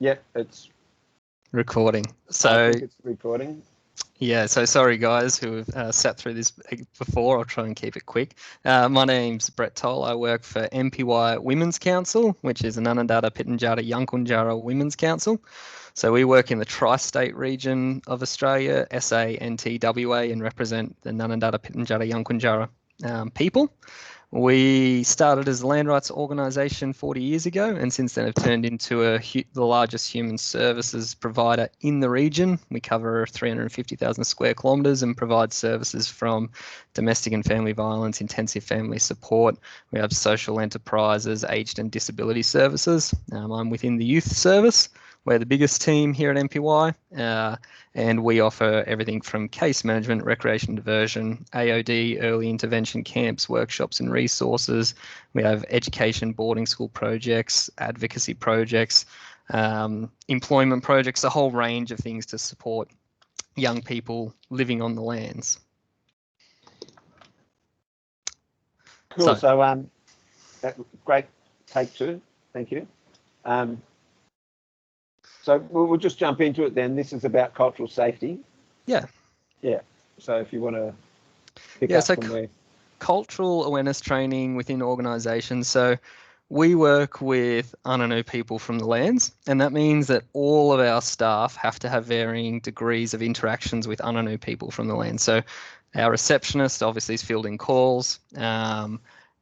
Yep, it's recording. I So think it's recording. yeah, so sorry guys who have sat through this before. I'll try and keep it quick. My name's Brett Toll. I work for NPY Women's Council, which is an Ngaanyatjarra, Pitjantjatjara, Yankunytjatjara Women's Council. So we work in the tri-state region of Australia, SA and TWA, and represent the Ngaanyatjarra, Pitjantjatjara, Yankunytjatjara people. We started as a land rights organisation 40 years ago, and since then have turned into the largest human services provider in the region. We cover 350,000 square kilometres and provide services from domestic and family violence, intensive family support. We have social enterprises, aged and disability services. I'm within the youth service. We're the biggest team here at NPY, and we offer everything from case management, recreation diversion, AOD, early intervention camps, workshops and resources. We have education, boarding school projects, advocacy projects, employment projects, a whole range of things to support young people living on the lands. Cool. So great take two. Thank you. So we'll just jump into it then. This is about cultural safety. Yeah. Yeah. So if you want to pick up from there. Cultural awareness training within organisations. So we work with Anangu people from the lands, and that means that all of our staff have to have varying degrees of interactions with Anangu people from the land. So our receptionist obviously is fielding calls,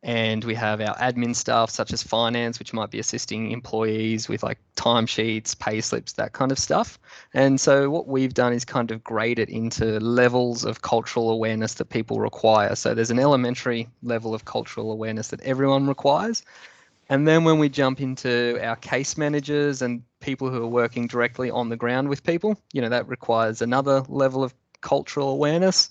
and we have our admin staff such as finance, which might be assisting employees with like timesheets, pay slips, that kind of stuff. And so what we've done is kind of grade it into levels of cultural awareness that people require. So there's an elementary level of cultural awareness that everyone requires. And then when we jump into our case managers and people who are working directly on the ground with people, that requires another level of cultural awareness.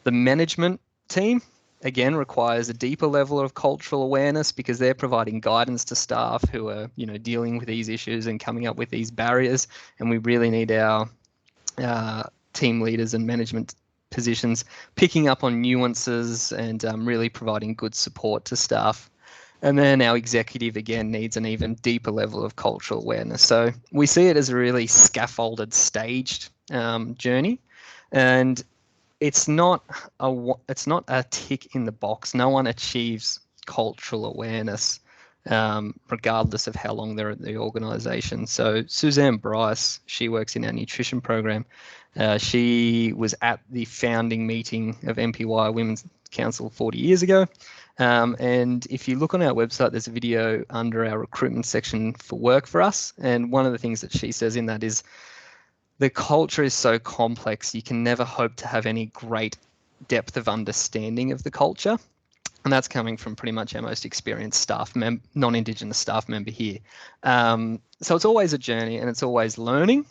The management team, again, requires a deeper level of cultural awareness because they're providing guidance to staff who are, dealing with these issues and coming up with these barriers. And we really need our team leaders and management positions picking up on nuances and really providing good support to staff. And then our executive, again, needs an even deeper level of cultural awareness. So we see it as a really scaffolded, staged journey. And it's not a tick in the box. No one achieves cultural awareness regardless of how long they're at the organisation. So Suzanne Bryce, she works in our nutrition program. She was at the founding meeting of NPY Women's Council 40 years ago. And if you look on our website, there's a video under our recruitment section for work for us. And one of the things that she says in that is, the culture is so complex, you can never hope to have any great depth of understanding of the culture. And that's coming from pretty much our most experienced non-Indigenous staff member here. So it's always a journey and it's always learning.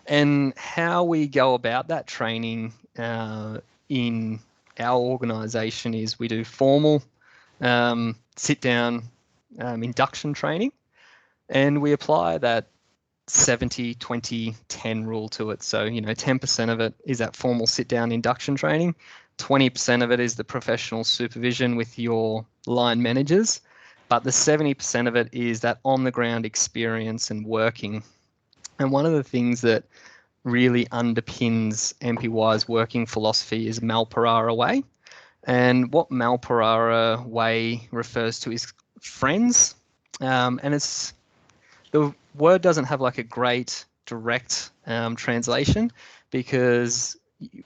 And how we go about that training in our organisation is we do formal sit-down induction training, and we apply that 70, 20, 10 rule to it. So, 10% of it is that formal sit-down induction training. 20% of it is the professional supervision with your line managers. But the 70% of it is that on-the-ground experience and working. And one of the things that really underpins NPY's working philosophy is Malparara Way. And what Malparara Way refers to is friends. And it's the word doesn't have like a great direct translation, because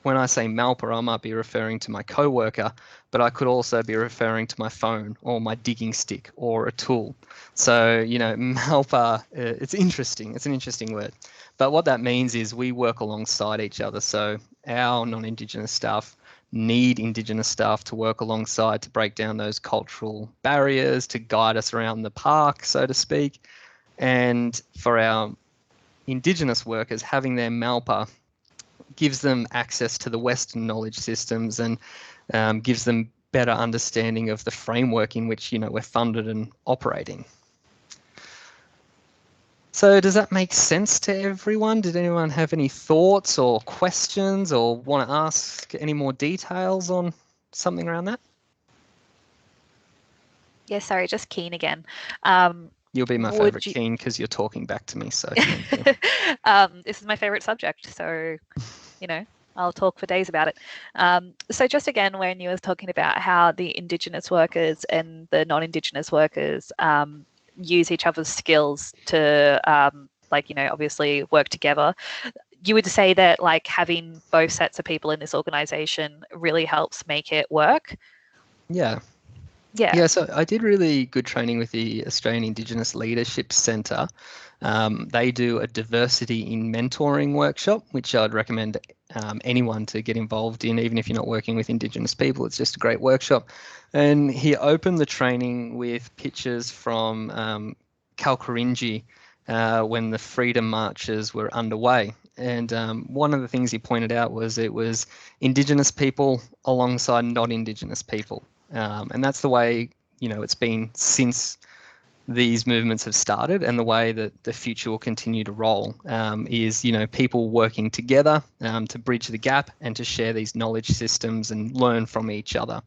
when I say Malpa, I might be referring to my co-worker, but I could also be referring to my phone or my digging stick or a tool. So, Malpa, it's interesting. It's an interesting word. But what that means is we work alongside each other. So our non-Indigenous staff need Indigenous staff to work alongside to break down those cultural barriers, to guide us around the park, so to speak. And for our Indigenous workers, having their Malpa gives them access to the Western knowledge systems and gives them better understanding of the framework in which, we're funded and operating. So does that make sense to everyone? Did anyone have any thoughts or questions or want to ask any more details on something around that? Yeah, sorry, just keen again. You'll be my favourite king because you're talking back to me. So thank you. This is my favourite subject. So, you know, I'll talk for days about it. So just again, when you were talking about how the Indigenous workers and the non-Indigenous workers use each other's skills to, obviously work together, you would say that like having both sets of people in this organisation really helps make it work? Yeah. Yeah. Yeah, so I did really good training with the Australian Indigenous Leadership Centre. They do a diversity in mentoring workshop, which I'd recommend anyone to get involved in, even if you're not working with Indigenous people. It's just a great workshop. And he opened the training with pictures from Kalkarinji when the freedom marches were underway. And one of the things he pointed out was it was Indigenous people alongside non-Indigenous people. And that's the way, it's been since these movements have started, and the way that the future will continue to roll is, people working together to bridge the gap and to share these knowledge systems and learn from each other.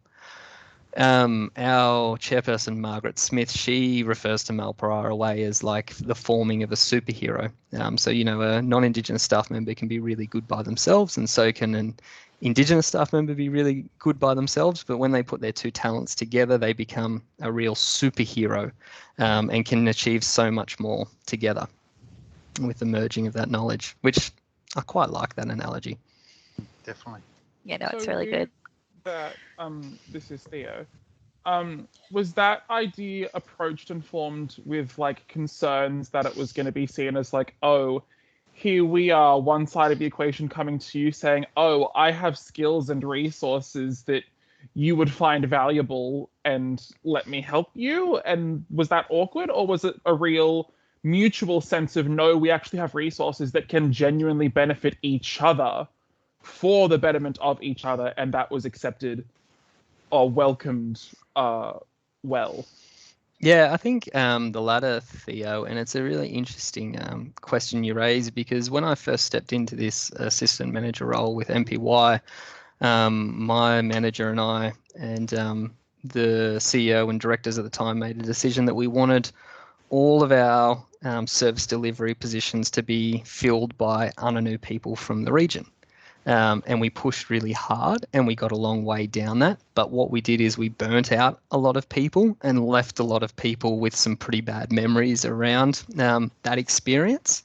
Our chairperson, Margaret Smith, she refers to Malparara Way as like the forming of a superhero. So, a non-Indigenous staff member can be really good by themselves, and so can an Indigenous staff member be really good by themselves. But when they put their two talents together, they become a real superhero and can achieve so much more together with the merging of that knowledge, which I quite like that analogy. Definitely. Yeah, no, it's really good. That this is Theo. Was that idea approached and formed with like concerns that it was going to be seen as like, oh, here we are, one side of the equation coming to you saying, oh, I have skills and resources that you would find valuable and let me help you? And was that awkward, or was it a real mutual sense of, no, we actually have resources that can genuinely benefit each other for the betterment of each other, and that was accepted or welcomed well? Yeah, I think the latter, Theo, and it's a really interesting question you raise, because when I first stepped into this assistant manager role with NPY, my manager and I and the CEO and directors at the time made a decision that we wanted all of our service delivery positions to be filled by Anangu people from the region. And we pushed really hard and we got a long way down that. But what we did is we burnt out a lot of people and left a lot of people with some pretty bad memories around that experience.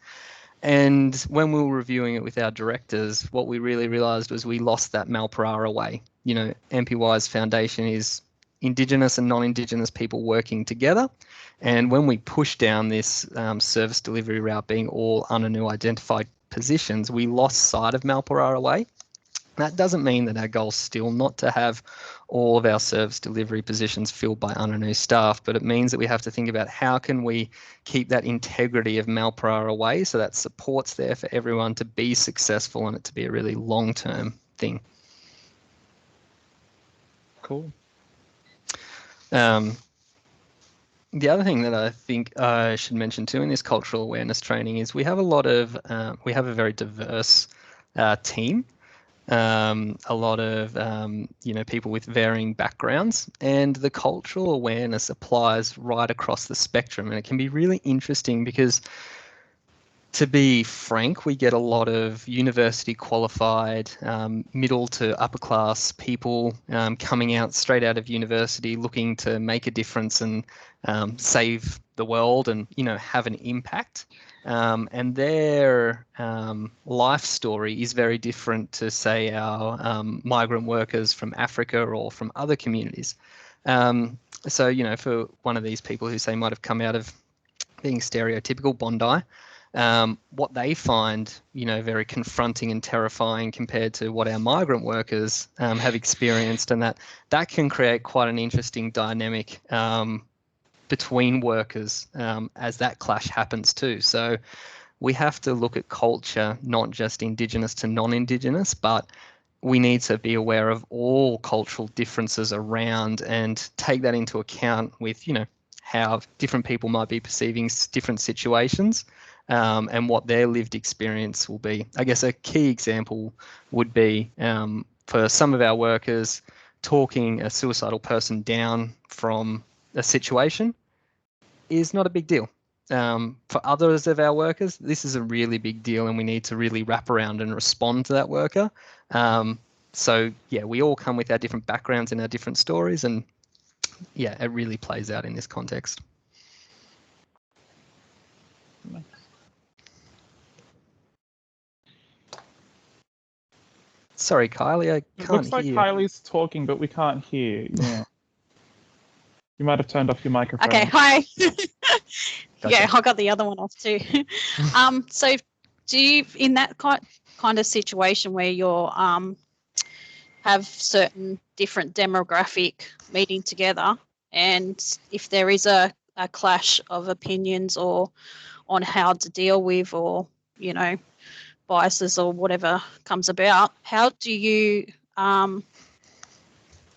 And when we were reviewing it with our directors, what we really realised was we lost that Malparara way. NPY's foundation is Indigenous and non-Indigenous people working together. And when we pushed down this service delivery route being all Anangu identified positions, we lost sight of Malparara Way. That doesn't mean that our goal's still not to have all of our service delivery positions filled by Anangu staff, but it means that we have to think about how can we keep that integrity of Malparara Way so that support's there for everyone to be successful and it to be a really long-term thing. Cool. The other thing that I think I should mention too in this cultural awareness training is we have a very diverse team, a lot of people with varying backgrounds, and the cultural awareness applies right across the spectrum, and it can be really interesting because, to be frank, we get a lot of university qualified, middle to upper class people coming out straight out of university looking to make a difference and save the world and, have an impact. And their life story is very different to, say, our migrant workers from Africa or from other communities. So, for one of these people who, say, might have come out of being stereotypical Bondi, what they find, very confronting and terrifying compared to what our migrant workers have experienced, and that can create quite an interesting dynamic between workers as that clash happens too. So we have to look at culture, not just Indigenous to non-Indigenous, but we need to be aware of all cultural differences around and take that into account with, how different people might be perceiving different situations. And what their lived experience will be. I guess a key example would be for some of our workers, talking a suicidal person down from a situation is not a big deal. For others of our workers, this is a really big deal, and we need to really wrap around and respond to that worker. So yeah, we all come with our different backgrounds and our different stories, and yeah, it really plays out in this context. Sorry, Kylie, I can't hear. It looks like Kylie's talking, but we can't hear. Yeah. You might have turned off your microphone. Okay, hi. Gotcha. Yeah, I got the other one off too. So do you, in that kind of situation where you're have certain different demographic meeting together, and if there is a clash of opinions or on how to deal with, or, you know, biases or whatever comes about, how do you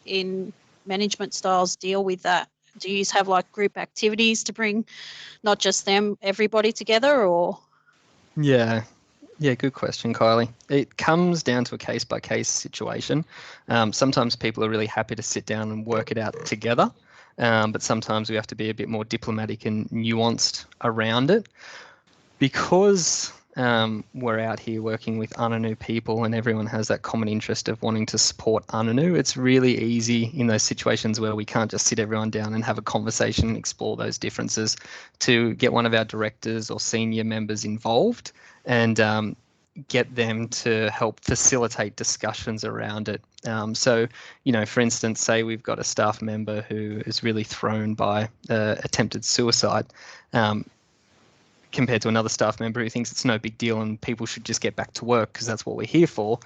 in management styles deal with that? Do you have like group activities to bring not just them, everybody together, or? Yeah, good question, Kylie. It comes down to a case-by-case situation. Sometimes people are really happy to sit down and work it out together, but sometimes we have to be a bit more diplomatic and nuanced around it. Because we're out here working with Anangu people and everyone has that common interest of wanting to support Anangu, it's really easy in those situations where we can't just sit everyone down and have a conversation and explore those differences to get one of our directors or senior members involved and get them to help facilitate discussions around it. So, you know, for instance, say we've got a staff member who is really thrown by attempted suicide, compared to another staff member who thinks it's no big deal and people should just get back to work because that's what we're here for.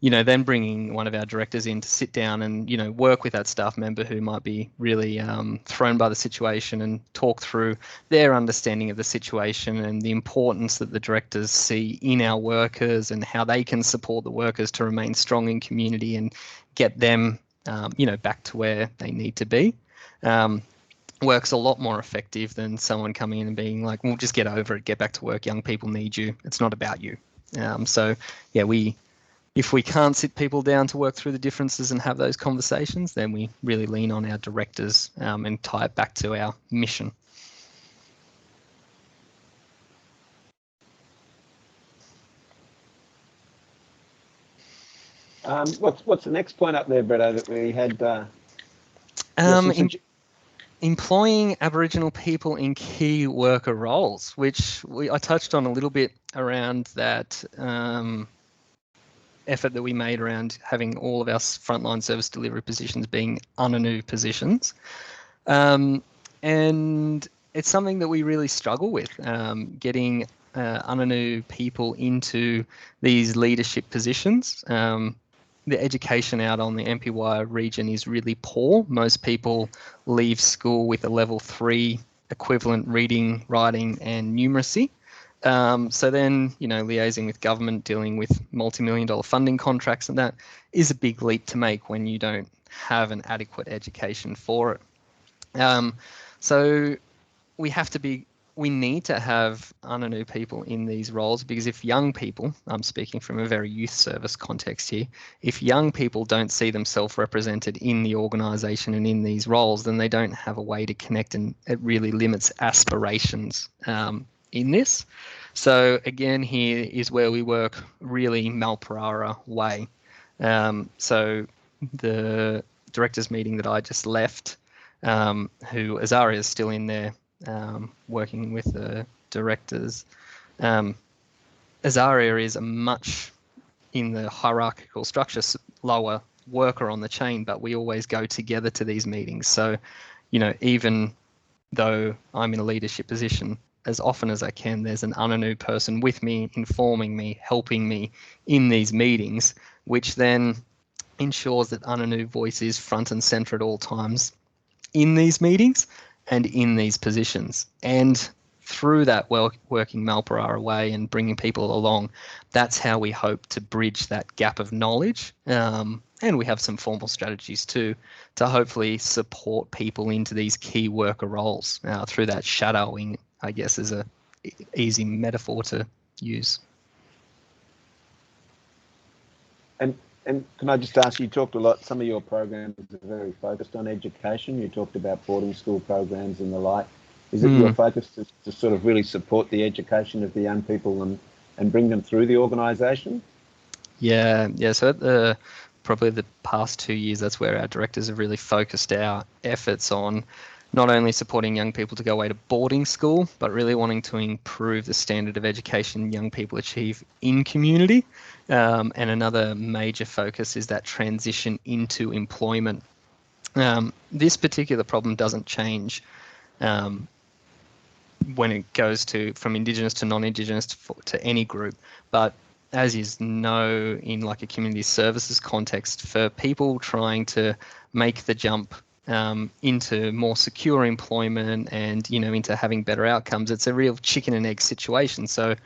You know, then bringing one of our directors in to sit down and, you know, work with that staff member who might be really thrown by the situation and talk through their understanding of the situation and the importance that the directors see in our workers and how they can support the workers to remain strong in community and get them, you know, back to where they need to be. Works a lot more effective than someone coming in and being like, well, just get over it, get back to work, young people need you, it's not about you. So yeah, if we can't sit people down to work through the differences and have those conversations, then we really lean on our directors and tie it back to our mission. What's the next point up there, Bretto, that we had? Employing Aboriginal people in key worker roles, which I touched on a little bit around that effort that we made around having all of our frontline service delivery positions being Anangu positions. And it's something that we really struggle with, getting Anangu people into these leadership positions. The education out on the NPY region is really poor. Most people leave school with a level 3 equivalent reading, writing and numeracy. So then, you know, liaising with government, dealing with multi-million-dollar funding contracts, and that is a big leap to make when you don't have an adequate education for it. So we need to have Anangu people in these roles, because if young people, I'm speaking from a very youth service context here, if young people don't see themselves represented in the organisation and in these roles, then they don't have a way to connect, and it really limits aspirations in this. So again, here is where we work really Malparara way. So the directors meeting that I just left, who Azaria is still in there, working with the directors. Azaria is a much, in the hierarchical structure, lower worker on the chain, but we always go together to these meetings. So, you know, even though I'm in a leadership position, as often as I can, there's an Anangu person with me, informing me, helping me in these meetings, which then ensures that Anangu voice is front and center at all times in these meetings and in these positions. And through that working Malparara way and bringing people along, that's how we hope to bridge that gap of knowledge. And we have some formal strategies too, to hopefully support people into these key worker roles through that shadowing, I guess, is a easy metaphor to use. And can I just ask, you talked a lot, some of your programs are very focused on education. You talked about boarding school programs and the like. Is it your focus to sort of really support the education of the young people and bring them through the organisation? Yeah. So at probably the past 2 years, that's where our directors have really focused our efforts on not only supporting young people to go away to boarding school, but really wanting to improve the standard of education young people achieve in community. And another major focus is that transition into employment. This particular problem doesn't change when it goes from Indigenous to non-Indigenous to any group, but as you know, in like a community services context, for people trying to make the jump into more secure employment and, into having better outcomes, it's a real chicken and egg situation. So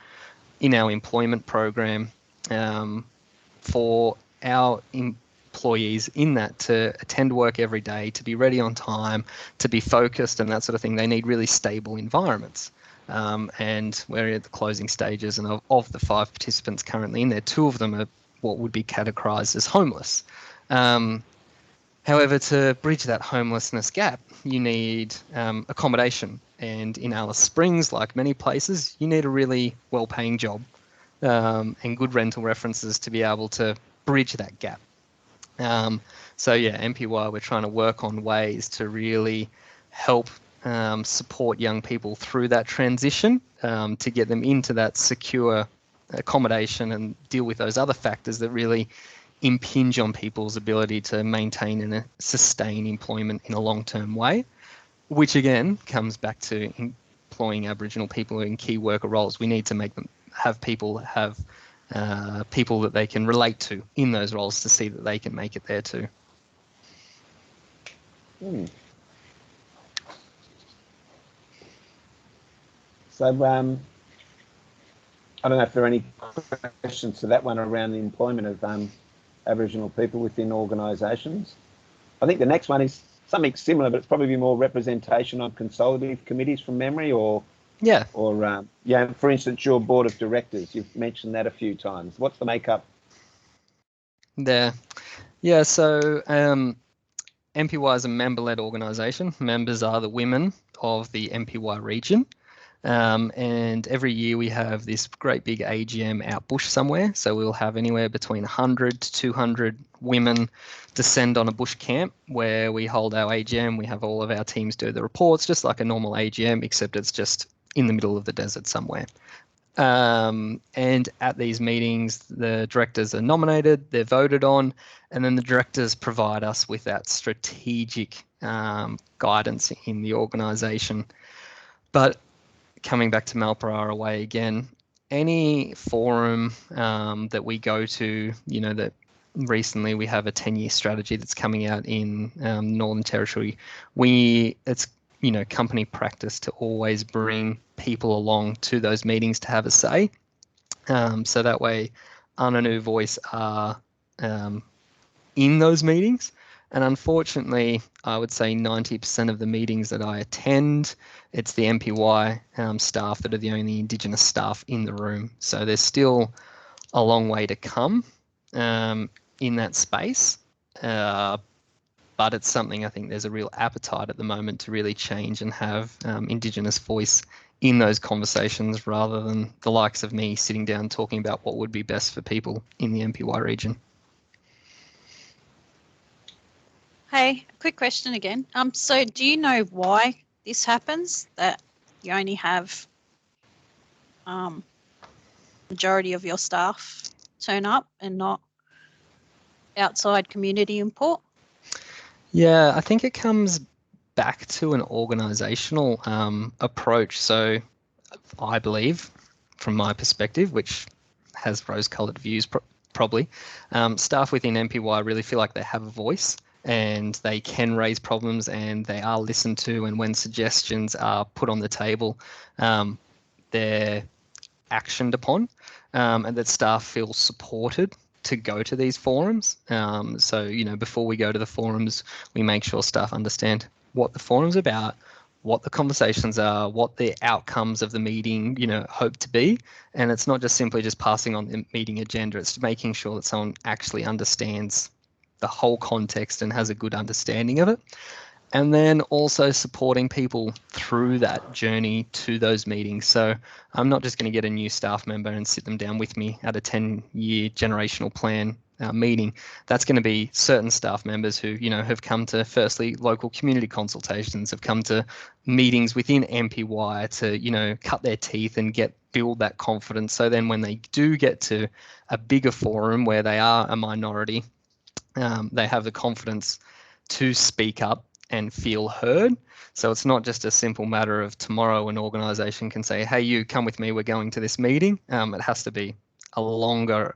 in our employment program, for our employees in that to attend work every day, to be ready on time, to be focused and that sort of thing, they need really stable environments. And we're at the closing stages, and of the 5 participants currently in there, 2 of them are what would be categorised as homeless. However, to bridge that homelessness gap, you need accommodation. And in Alice Springs, like many places, you need a really well-paying job and good rental references to be able to bridge that gap. So yeah, NPY, we're trying to work on ways to really help support young people through that transition to get them into that secure accommodation and deal with those other factors that really impinge on people's ability to maintain and sustain employment in a long-term way, which again comes back to employing Aboriginal people in key worker roles. We need to make them have people that they can relate to in those roles to see that they can make it there too. So I don't know if there are any questions to that one around the employment of Aboriginal people within organisations. I think the next one is something similar, but it's probably more representation on consultative committees from memory, or for instance, your board of directors. You've mentioned that a few times. What's the makeup there? Yeah, so NPY is a member-led organisation. Members are the women of the NPY region. And every year we have this great big AGM out bush somewhere. So we'll have anywhere between 100 to 200 women descend on a bush camp where we hold our AGM. We have all of our teams do the reports, just like a normal AGM, except it's just in the middle of the desert somewhere. And at these meetings, the directors are nominated, they're voted on, and then the directors provide us with that strategic guidance in the organisation. But coming back to Malparara Way again, any forum that we go to, that recently we have a 10-year strategy that's coming out in Northern Territory, it's company practice to always bring people along to those meetings to have a say. So that way Ananu Voice are in those meetings. And unfortunately, I would say 90% of the meetings that I attend, it's the NPY staff that are the only Indigenous staff in the room. So there's still a long way to come in that space. But it's something I think there's a real appetite at the moment to really change and have Indigenous voice in those conversations rather than the likes of me sitting down talking about what would be best for people in the NPY region. Hey, quick question again. So do you know why this happens, that you only have majority of your staff turn up and not outside community input? Yeah, I think it comes back to an organisational approach. So I believe, from my perspective, which has rose-coloured views probably, staff within NPY really feel like they have a voice and they can raise problems and they are listened to, and when suggestions are put on the table, they're actioned upon, and that staff feel supported to go to these forums. So, before we go to the forums, we make sure staff understand what the forum's about, what the conversations are, what the outcomes of the meeting, hope to be. And it's not just simply just passing on the meeting agenda, it's making sure that someone actually understands the whole context and has a good understanding of it. And then also supporting people through that journey to those meetings. So I'm not just going to get a new staff member and sit them down with me at a 10-year generational plan meeting. That's going to be certain staff members who, have come to, firstly, local community consultations, have come to meetings within NPY to, cut their teeth and build that confidence. So then when they do get to a bigger forum where they are a minority, they have the confidence to speak up and feel heard. So it's not just a simple matter of tomorrow an organisation can say, hey, you come with me, we're going to this meeting. It has to be a longer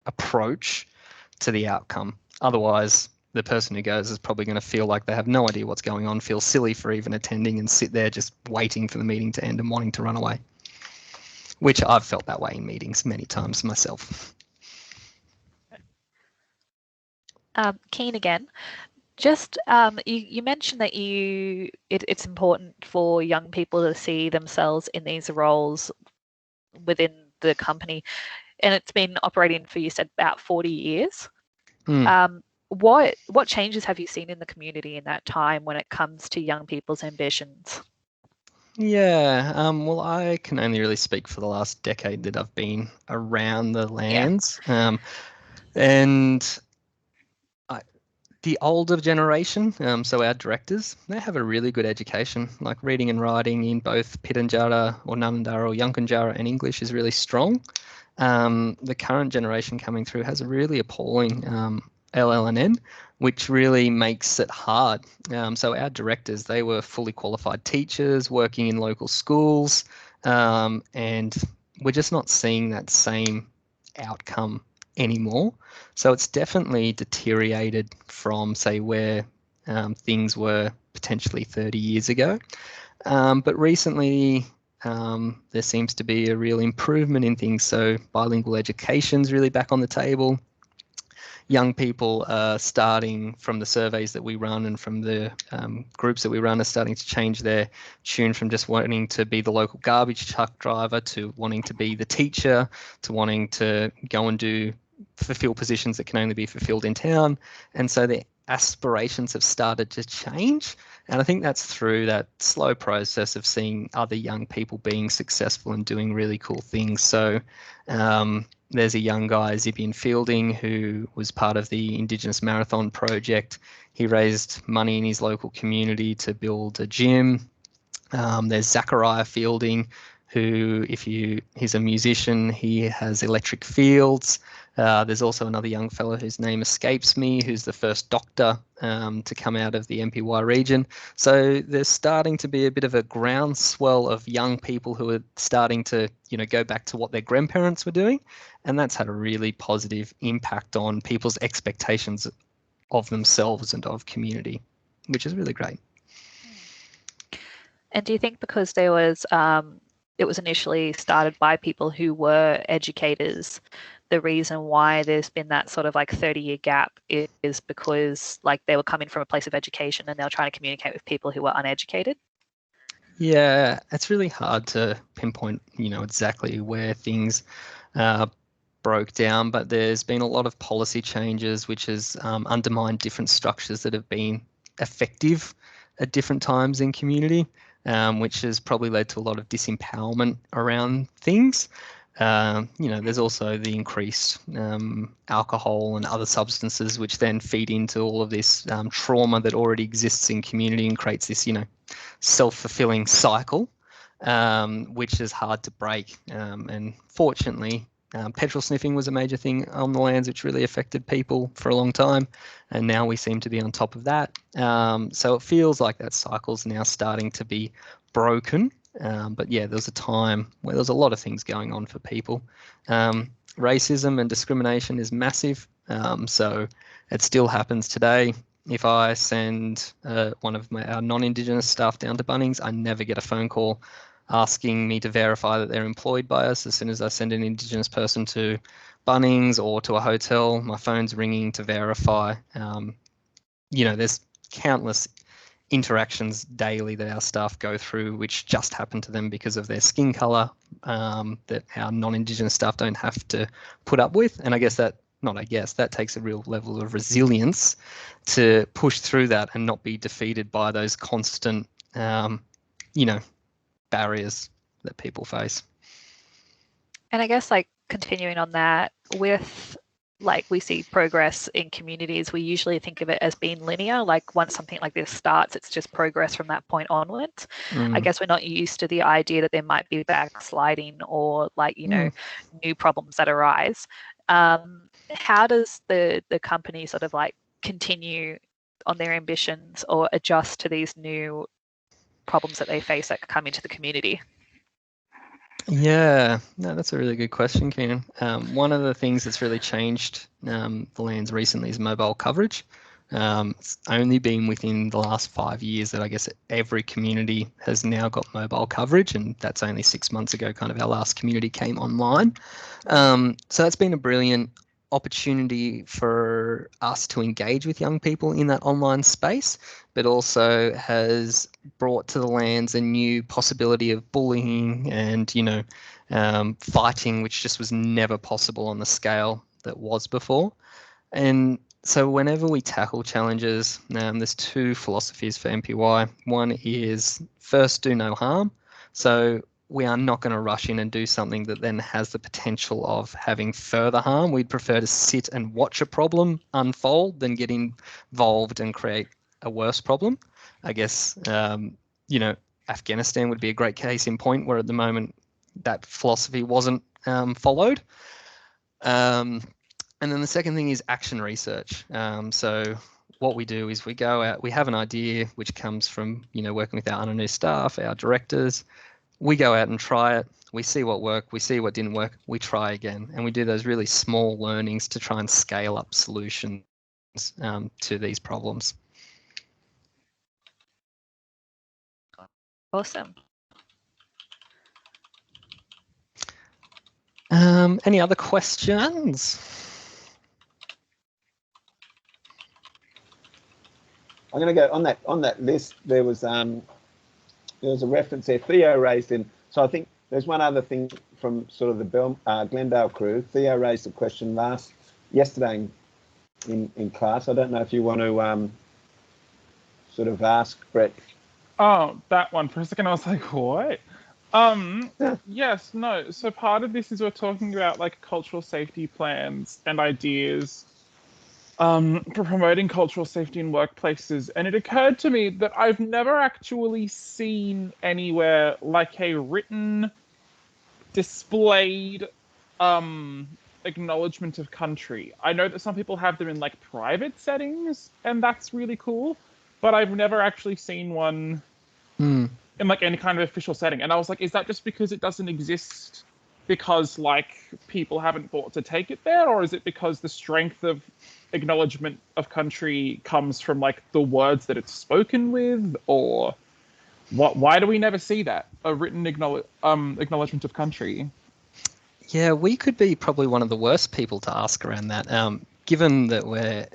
approach to the outcome. Otherwise, the person who goes is probably going to feel like they have no idea what's going on, feel silly for even attending, and sit there just waiting for the meeting to end and wanting to run away, which I've felt that way in meetings many times myself. Keen again. Just you mentioned that it's important for young people to see themselves in these roles within the company, and it's been operating for, you said, about 40 years. What changes have you seen in the community in that time when it comes to young people's ambitions? Yeah, well, I can only really speak for the last decade that I've been around the lands, and the older generation, so our directors, they have a really good education, like reading and writing in both Pitjantjatjara or Ngaanyatjarra or Yankunytjatjara and English is really strong. The current generation coming through has a really appalling LLNN, which really makes it hard. So our directors, they were fully qualified teachers working in local schools, and we're just not seeing that same outcome anymore. So it's definitely deteriorated from, say, where things were potentially 30 years ago. But recently, there seems to be a real improvement in things. So bilingual education is really back on the table. Young people are starting, from the surveys that we run and from the groups that we run, are starting to change their tune from just wanting to be the local garbage truck driver to wanting to be the teacher, to wanting to go and fulfill positions that can only be fulfilled in town. And so their aspirations have started to change. And I think that's through that slow process of seeing other young people being successful and doing really cool things. So there's a young guy, Zipian Fielding, who was part of the Indigenous Marathon project. He raised money in his local community to build a gym. There's Zachariah Fielding, who, he's a musician, he has electric fields. There's also another young fellow whose name escapes me, who's the first doctor to come out of the NPY region. So there's starting to be a bit of a groundswell of young people who are starting to, go back to what their grandparents were doing. And that's had a really positive impact on people's expectations of themselves and of community, which is really great. And do you think because there was, it was initially started by people who were educators, the reason why there's been that sort of like 30-year gap is because like they were coming from a place of education and they were trying to communicate with people who were uneducated? Yeah, it's really hard to pinpoint, exactly where things broke down, but there's been a lot of policy changes which has undermined different structures that have been effective at different times in community, which has probably led to a lot of disempowerment around things. There's also the increased alcohol and other substances which then feed into all of this trauma that already exists in community and creates this, self-fulfilling cycle, which is hard to break. And fortunately, petrol sniffing was a major thing on the lands which really affected people for a long time, and now we seem to be on top of that. So it feels like that cycle's now starting to be broken. But yeah, there was a time where there was a lot of things going on for people. Racism and discrimination is massive, so it still happens today. If I send one of our non-Indigenous staff down to Bunnings, I never get a phone call asking me to verify that they're employed by us. As soon as I send an Indigenous person to Bunnings or to a hotel, my phone's ringing to verify. There's countless interactions daily that our staff go through which just happen to them because of their skin colour, that our non-Indigenous staff don't have to put up with. And I guess that that takes a real level of resilience to push through that and not be defeated by those constant, barriers that people face. And I guess like continuing on that, with like we see progress in communities, we usually think of it as being linear. Like once something like this starts, it's just progress from that point onwards. I guess we're not used to the idea that there might be backsliding or like, new problems that arise. How does the company sort of like continue on their ambitions or adjust to these new problems that they face that come into the community? Yeah, no, that's a really good question, Keenan. One of the things that's really changed the lands recently is mobile coverage. It's only been within the last 5 years that I guess every community has now got mobile coverage, and that's only 6 months ago kind of our last community came online. So that's been a brilliant opportunity for us to engage with young people in that online space, but also has brought to the lands a new possibility of bullying and, fighting, which just was never possible on the scale that was before. And so whenever we tackle challenges, there's two philosophies for NPY. One is first, do no harm. So we are not going to rush in and do something that then has the potential of having further harm. We'd prefer to sit and watch a problem unfold than get involved and create a worse problem. I guess, Afghanistan would be a great case in point where at the moment that philosophy wasn't followed. And then the second thing is action research. So what we do is we go out, we have an idea which comes from, working with our Ananu staff, our directors. We go out and try it. We see what worked. We see what didn't work. We try again. And we do those really small learnings to try and scale up solutions to these problems. Awesome. Any other questions? I'm going to go on that list. There was a reference there. Theo raised in. So I think there's one other thing from sort of the Glendale crew. Theo raised a question yesterday in class. I don't know if you want to sort of ask Brett. Oh, that one. For a second, I was like, what? Yes, no. So part of this is we're talking about like cultural safety plans and ideas for promoting cultural safety in workplaces. And it occurred to me that I've never actually seen anywhere like a written, displayed acknowledgement of country. I know that some people have them in like private settings, and that's really cool, but I've never actually seen one in like any kind of official setting. And I was like, is that just because it doesn't exist because like people haven't thought to take it there, or is it because the strength of acknowledgement of country comes from like the words that it's spoken with, or what? Why do we never see that, a written acknowledgement of country? Yeah, we could be probably one of the worst people to ask around that, given that we're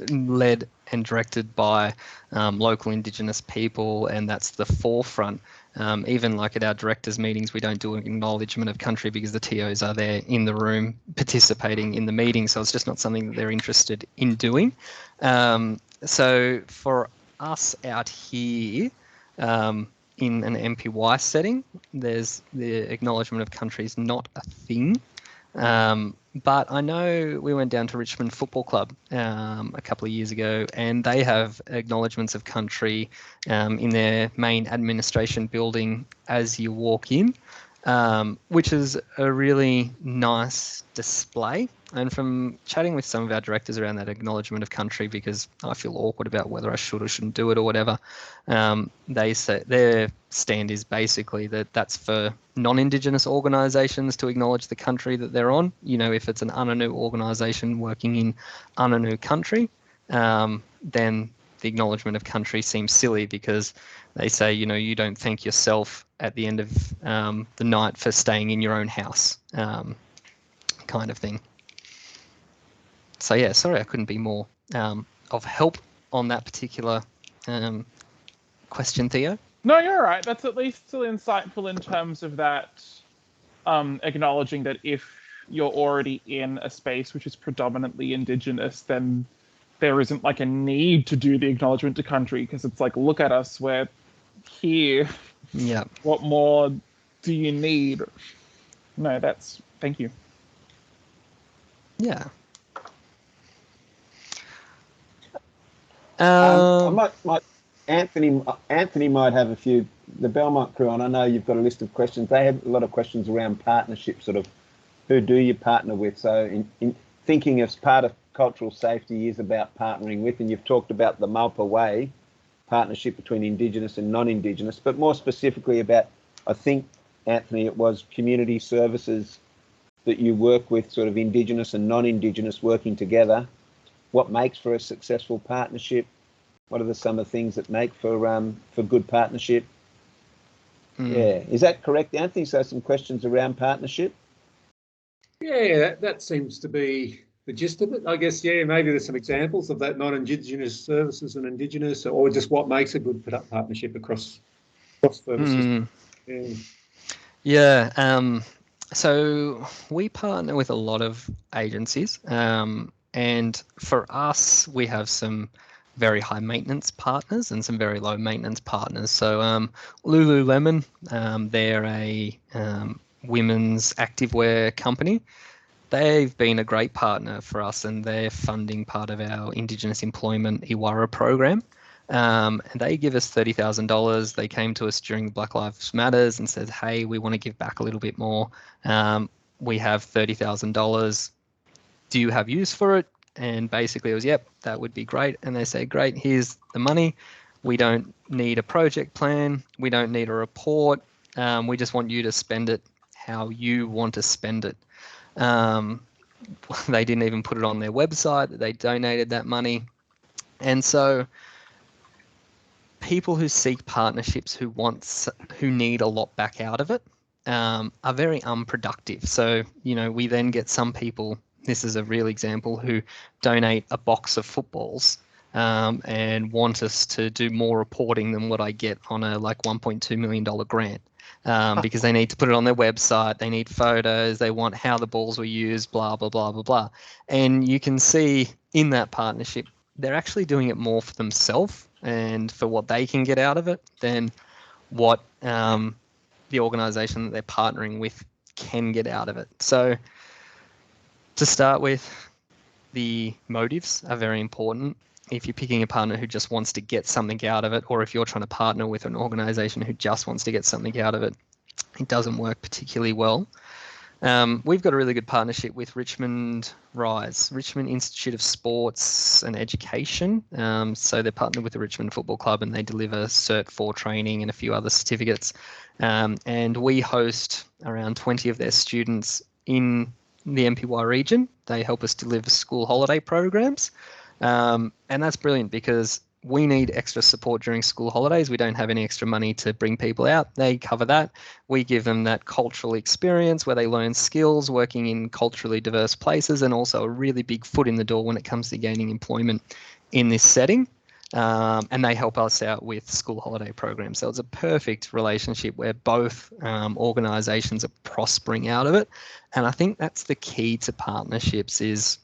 led and directed by local Indigenous people, and that's the forefront. Even like at our directors' meetings, we don't do an acknowledgement of country because the TOs are there in the room participating in the meeting, so it's just not something that they're interested in doing. So for us out here, in an NPY setting, there's the acknowledgement of country is not a thing. But I know we went down to Richmond Football Club a couple of years ago, and they have acknowledgements of country in their main administration building as you walk in, which is a really nice display. And from chatting with some of our directors around that acknowledgement of country, because I feel awkward about whether I should or shouldn't do it or whatever, they say their stand is basically that that's for non-Indigenous organisations to acknowledge the country that they're on. If it's an Ananu organisation working in Ananu country, then the acknowledgement of country seems silly because they say, you don't thank yourself at the end of the night for staying in your own house, kind of thing. So yeah, sorry I couldn't be more of help on that particular question, Theo. No, you're right. That's at least still insightful in terms of that, acknowledging that if you're already in a space which is predominantly Indigenous, then there isn't like a need to do the acknowledgement to country, because it's like, look at us, we're here. Yeah. What more do you need? No, thank you. Yeah. I might Anthony might have a few. The Belmont crew, and I know you've got a list of questions. They have a lot of questions around partnership, sort of who do you partner with. So in thinking as part of cultural safety is about partnering with, and you've talked about the Malpa Way partnership between Indigenous and non-Indigenous, but more specifically about, I think, Anthony, it was community services that you work with, sort of Indigenous and non-Indigenous working together. What makes for a successful partnership? What are some of the things that make for good partnership? Yeah, is that correct, Anthony? So some questions around partnership. Yeah, that seems to be the gist of it. I guess, yeah, maybe there's some examples of that non-Indigenous services and Indigenous, or just what makes a good partnership across services. Yeah. So we partner with a lot of agencies, and for us, we have some very high maintenance partners and some very low maintenance partners. So Lululemon, they're a women's activewear company. They've been a great partner for us, and they're funding part of our Indigenous Employment Iwara program. And they give us $30,000. They came to us during Black Lives Matters and said, hey, we want to give back a little bit more. We have $30,000. Do you have use for it? And basically it was, yep, that would be great. And they say, great, here's the money. We don't need a project plan. We don't need a report. We just want you to spend it how you want to spend it. They didn't even put it on their website that they donated that money. And so people who seek partnerships who need a lot back out of it are very unproductive. So, we then get some people, this is a real example, who donate a box of footballs and want us to do more reporting than what I get on a $1.2 million grant. Because they need to put it on their website, they need photos, they want how the balls were used, blah, blah, blah, blah, blah. And you can see in that partnership, they're actually doing it more for themselves and for what they can get out of it than what the organisation that they're partnering with can get out of it. So to start with, the motives are very important. If you're picking a partner who just wants to get something out of it, or if you're trying to partner with an organisation who just wants to get something out of it, it doesn't work particularly well. We've got a really good partnership with Richmond Institute of Sports and Education. So they're partnered with the Richmond Football Club, and they deliver Cert 4 training and a few other certificates. And we host around 20 of their students in the NPY region. They help us deliver school holiday programs. And that's brilliant because we need extra support during school holidays. We don't have any extra money to bring people out. They cover that. We give them that cultural experience where they learn skills working in culturally diverse places, and also a really big foot in the door when it comes to gaining employment in this setting. And they help us out with school holiday programs. So it's a perfect relationship where both organisations are prospering out of it. And I think that's the key to partnerships is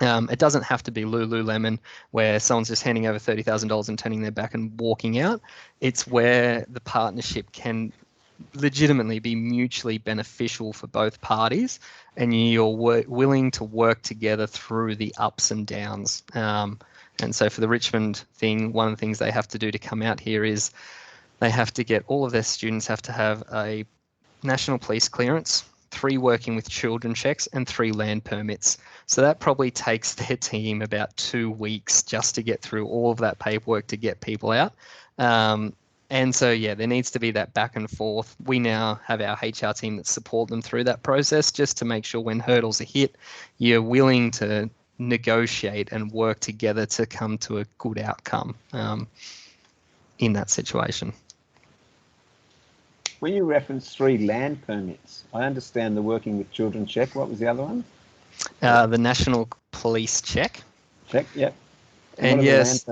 it doesn't have to be Lululemon where someone's just handing over $30,000 and turning their back and walking out. It's where the partnership can legitimately be mutually beneficial for both parties, and you're willing to work together through the ups and downs. And so for the Richmond thing, one of the things they have to do to come out here is they have to get all of their students have to have a national police clearance, 3 working with children checks, and 3 land permits. So that probably takes their team about 2 weeks just to get through all of that paperwork to get people out. And so, yeah, there needs to be that back and forth. We now have our HR team that support them through that process just to make sure when hurdles are hit, you're willing to negotiate and work together to come to a good outcome in that situation. When you reference 3 land permits, I understand the working with children check. What was the other one? The National Police Check. Check, yep. And yes,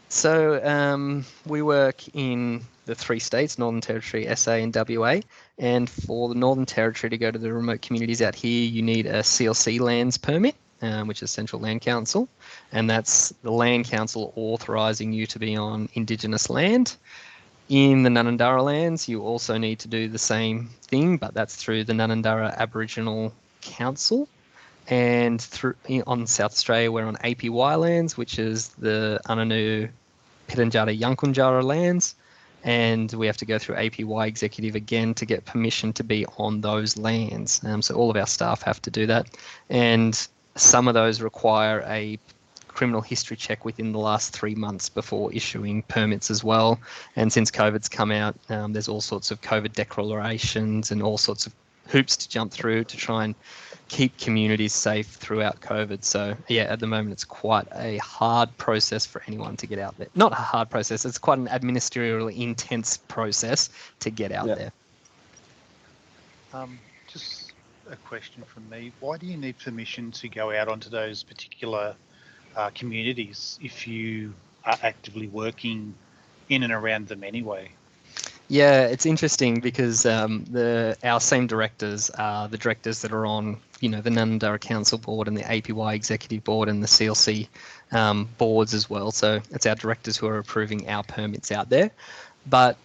so we work in the 3 states, Northern Territory, SA and WA. And for the Northern Territory to go to the remote communities out here, you need a CLC lands permit, which is Central Land Council. And that's the Land Council authorising you to be on Indigenous land. In the Ngaanyatjarra lands, you also need to do the same thing, but that's through the Ngaanyatjarra Aboriginal Council. And on South Australia, we're on APY lands, which is the Ananu, Pitjantjatjara, Yankunytjatjara lands. And we have to go through APY executive again to get permission to be on those lands. So all of our staff have to do that. And some of those require a criminal history check within the last 3 months before issuing permits as well. And since COVID's come out, there's all sorts of COVID declarations and all sorts of hoops to jump through to try and keep communities safe throughout COVID. So yeah, at the moment, it's quite a hard process for anyone to get out there. Not a hard process, it's quite an administratively intense process to get out there. Just a question from me. Why do you need permission to go out onto those particular communities if you are actively working in and around them anyway? Yeah, it's interesting because our same directors are the directors that are on, the Ngaanyatjarra Council Board and the APY Executive Board and the CLC boards as well. So it's our directors who are approving our permits out there. But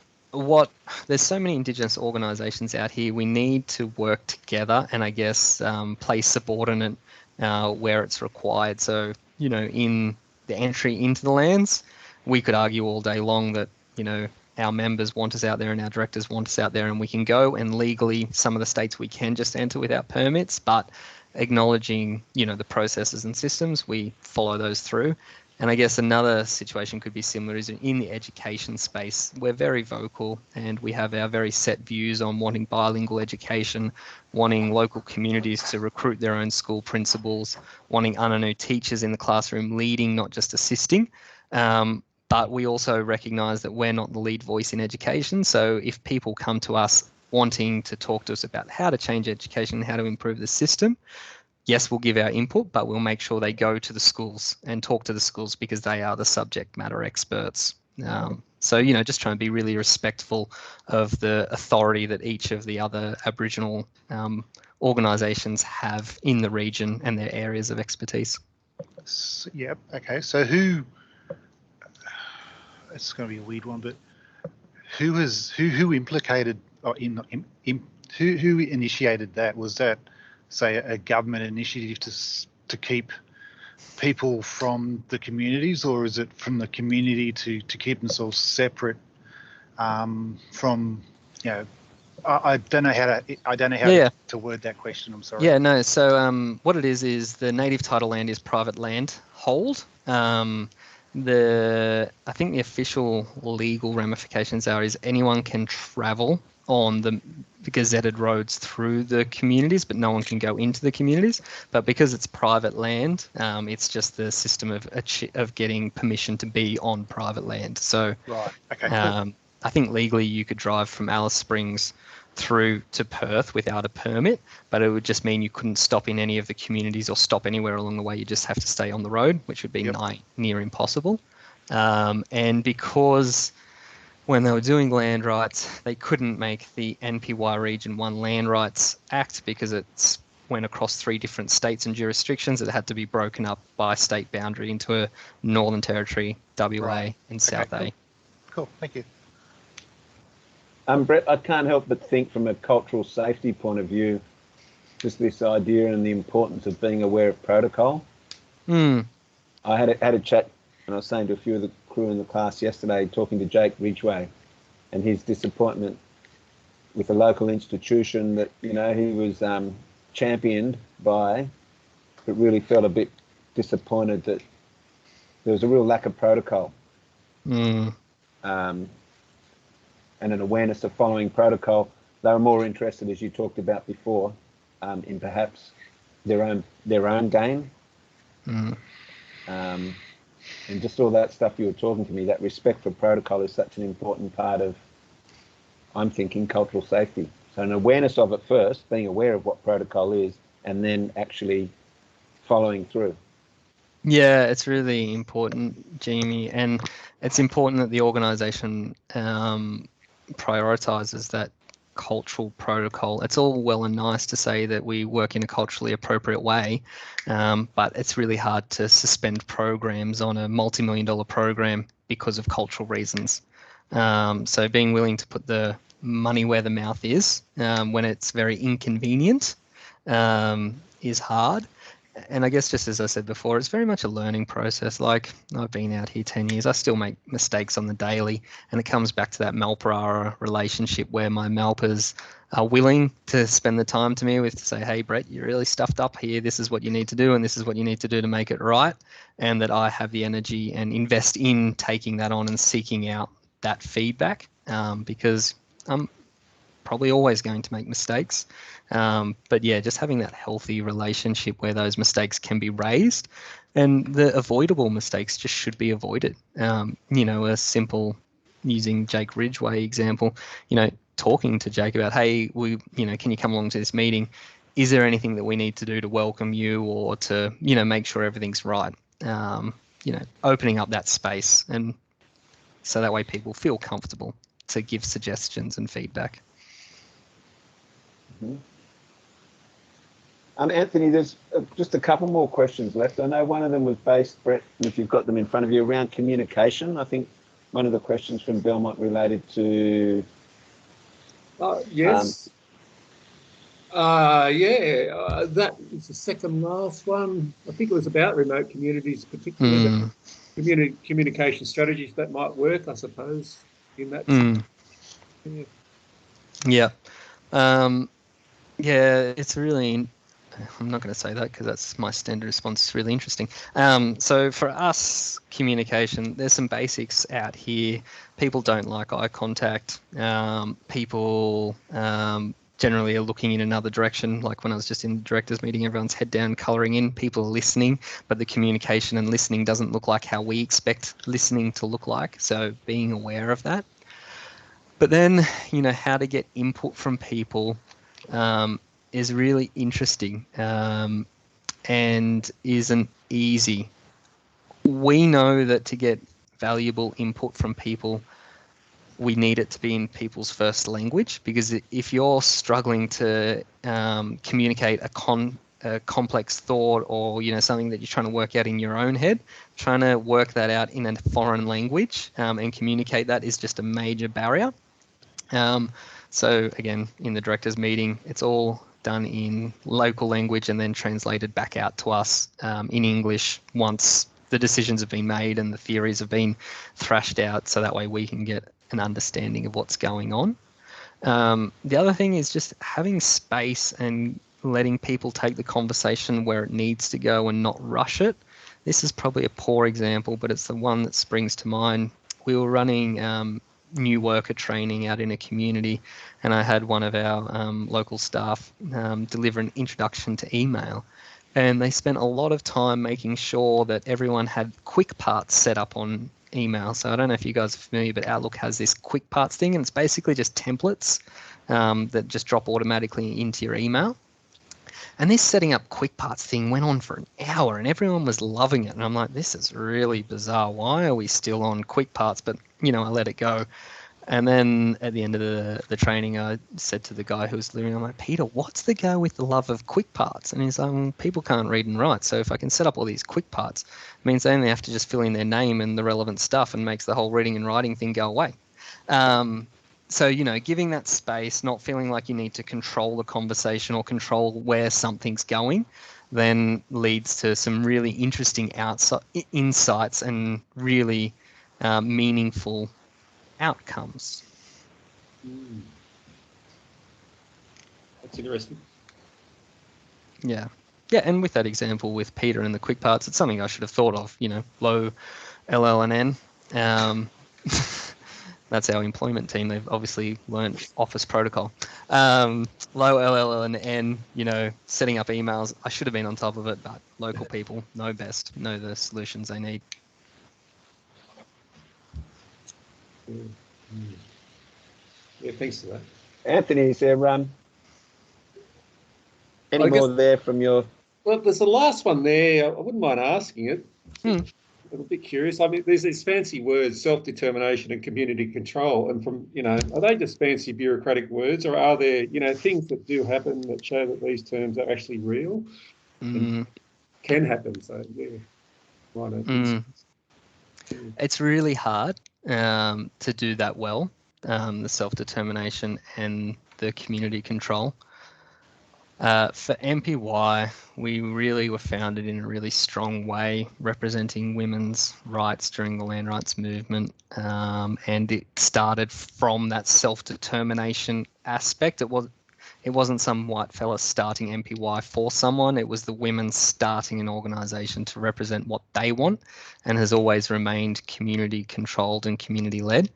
there's so many Indigenous organisations out here. We need to work together and I guess play subordinate where it's required. So in the entry into the lands, we could argue all day long that our members want us out there and our directors want us out there, and we can go, and legally some of the states we can just enter without permits, but acknowledging the processes and systems, we follow those through. And I guess another situation could be similar is in the education space. We're very vocal and we have our very set views on wanting bilingual education, wanting local communities to recruit their own school principals, wanting Ananu teachers in the classroom leading, not just assisting. But we also recognise that we're not the lead voice in education. So if people come to us wanting to talk to us about how to change education, how to improve the system, yes, we'll give our input, but we'll make sure they go to the schools and talk to the schools because they are the subject matter experts. So, just trying to be really respectful of the authority that each of the other Aboriginal organisations have in the region and their areas of expertise. Yep. Okay. So who? It's going to be a weird one, but who implicated or who initiated that? Was that, say, a government initiative to keep people from the communities, or is it from the community to keep themselves separate from? I don't know how to word that question. I'm sorry. Yeah, no. So what it is the native title land is private land hold. I think the official legal ramifications is anyone can travel on the gazetted roads through the communities, but no one can go into the communities. But because it's private land, it's just the system of getting permission to be on private land. So right. Okay. Cool. I think legally you could drive from Alice Springs through to Perth without a permit, but it would just mean you couldn't stop in any of the communities or stop anywhere along the way. You just have to stay on the road, which would be near impossible. And because when they were doing land rights, they couldn't make the NPY Region 1 Land Rights Act because it went across 3 different states and jurisdictions. It had to be broken up by state boundary into a Northern Territory, WA, and South A. Cool. Thank you. Brett, I can't help but think from a cultural safety point of view, just this idea and the importance of being aware of protocol. I had a chat, and I was saying to a few of the crew in the class yesterday, talking to Jake Ridgway, and his disappointment with a local institution that, he was championed by, but really felt a bit disappointed that there was a real lack of protocol. And an awareness of following protocol. They were more interested, as you talked about before, in perhaps their own gain. And just all that stuff you were talking to me, that respect for protocol is such an important part of, I'm thinking, cultural safety. So an awareness of it first, being aware of what protocol is, and then actually following through. Yeah, it's really important, Jamie, and it's important that the organisation prioritizes that cultural protocol. It's all well and nice to say that we work in a culturally appropriate way, but it's really hard to suspend programs on a multi-million-dollar program because of cultural reasons. So being willing to put the money where the mouth is when it's very inconvenient is hard. And I guess just as I said before, it's very much a learning process. Like, I've been out here 10 years, I still make mistakes on the daily, and it comes back to that Malpara relationship where my Malpas are willing to spend the time to me with to say, hey, Brett, you're really stuffed up here. This is what you need to do, and this is what you need to do to make it right. And that I have the energy and invest in taking that on and seeking out that feedback, because I'm probably always going to make mistakes. But yeah, just having that healthy relationship where those mistakes can be raised, and the avoidable mistakes just should be avoided. A simple, using Jake Ridgway example, talking to Jake about, hey, can you come along to this meeting? Is there anything that we need to do to welcome you, or to, make sure everything's right? Opening up that space, and so that way people feel comfortable to give suggestions and feedback. Mm-hmm. Anthony, there's just a couple more questions left. I know one of them was based, Brett, if you've got them in front of you, around communication. I think one of the questions from Belmont related to... yes. That was the second last one. I think it was about remote communities, particularly communication strategies that might work, I suppose, in that. Yeah. It's really... I'm not going to say that because that's my standard response. It's really interesting. So for us, communication, there's some basics out here. People don't like eye contact. People generally are looking in another direction. Like when I was just in the directors meeting, everyone's head down, colouring in. People are listening, but the communication and listening doesn't look like how we expect listening to look like. So being aware of that. But then, how to get input from people is really interesting and isn't easy. We know that to get valuable input from people, we need it to be in people's first language, because if you're struggling to communicate a complex thought, or something that you're trying to work out in your own head, trying to work that out in a foreign language and communicate that is just a major barrier. So again, in the directors meeting, it's all done in local language and then translated back out to us in English once the decisions have been made and the theories have been thrashed out, so that way we can get an understanding of what's going on. The other thing is just having space and letting people take the conversation where it needs to go and not rush it. This is probably a poor example, but it's the one that springs to mind. We were running new worker training out in a community, and I had one of our local staff deliver an introduction to email, and they spent a lot of time making sure that everyone had quick parts set up on email. So I don't know if you guys are familiar, but Outlook has this quick parts thing, and it's basically just templates that just drop automatically into your email. And this setting up quick parts thing went on for an hour, and everyone was loving it. And I'm like, this is really bizarre. Why are we still on quick parts? But, I let it go. And then at the end of the training, I said to the guy who was delivering, I'm like, Peter, what's the go with the love of quick parts? And he's like, well, people can't read and write. So if I can set up all these quick parts, it means they only have to just fill in their name and the relevant stuff, and makes the whole reading and writing thing go away. So, giving that space, not feeling like you need to control the conversation or control where something's going, then leads to some really interesting insights and really meaningful outcomes. That's interesting. Yeah, and with that example with Peter and the quick parts, it's something I should have thought of, low LL and N. That's our employment team. They've obviously learned Office protocol. Low LL and N, setting up emails. I should have been on top of it, but local people know best, know the solutions they need. Yeah, thanks for that. Anthony, is there any more there from your... Well, there's the last one there. I wouldn't mind asking it. I'm a bit curious. I mean, there's these fancy words, self-determination and community control, and are they just fancy bureaucratic words, or are there, things that do happen that show that these terms are actually real and can happen? So yeah, why don't It's really hard to do that well, the self-determination and the community control. For NPY, we really were founded in a really strong way, representing women's rights during the land rights movement, and it started from that self-determination aspect. It wasn't some white fella starting NPY for someone. It was the women starting an organisation to represent what they want, and has always remained community controlled and community led.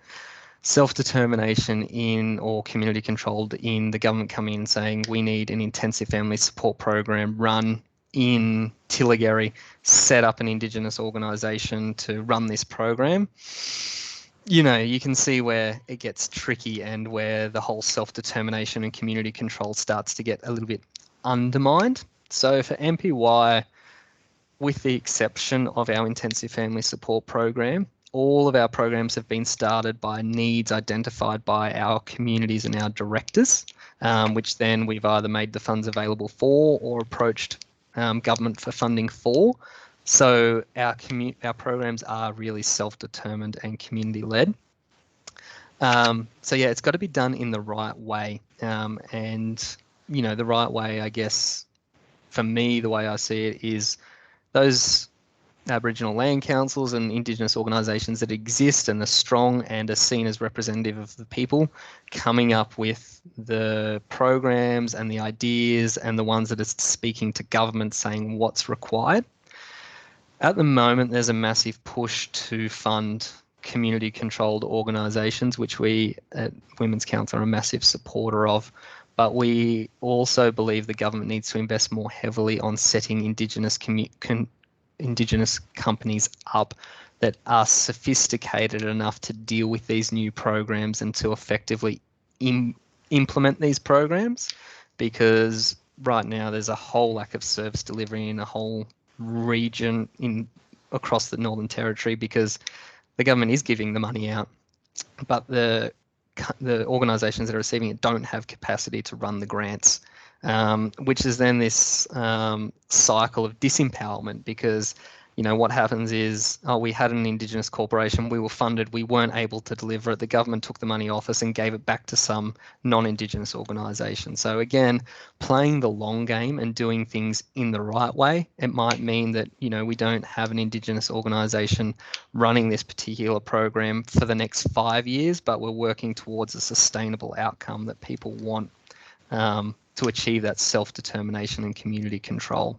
Self-determination or community controlled in the government coming in and saying we need an intensive family support program run in Tillagary, set up an Indigenous organisation to run this program. You can see where it gets tricky and where the whole self-determination and community control starts to get a little bit undermined. So for NPY, with the exception of our intensive family support program, all of our programs have been started by needs identified by our communities and our directors, which then we've either made the funds available for or approached government for funding for. So our programs are really self-determined and community-led. So yeah, it's got to be done in the right way. And the right way, I guess, for me, the way I see it is those Aboriginal land councils and Indigenous organisations that exist and are strong and are seen as representative of the people, coming up with the programs and the ideas and the ones that are speaking to government saying what's required. At the moment, there's a massive push to fund community-controlled organisations, which we at Women's Council are a massive supporter of. But we also believe the government needs to invest more heavily on setting Indigenous companies up that are sophisticated enough to deal with these new programs and to effectively implement these programs, because right now there's a whole lack of service delivery in a whole region across the Northern Territory, because the government is giving the money out, but the organisations that are receiving it don't have capacity to run the grants, which is then this cycle of disempowerment, because what happens is, we had an Indigenous corporation, we were funded, we weren't able to deliver it, the government took the money off us and gave it back to some non-Indigenous organisation. So again, playing the long game and doing things in the right way, it might mean that we don't have an Indigenous organisation running this particular program for the next 5 years, but we're working towards a sustainable outcome that people want to achieve that self-determination and community control.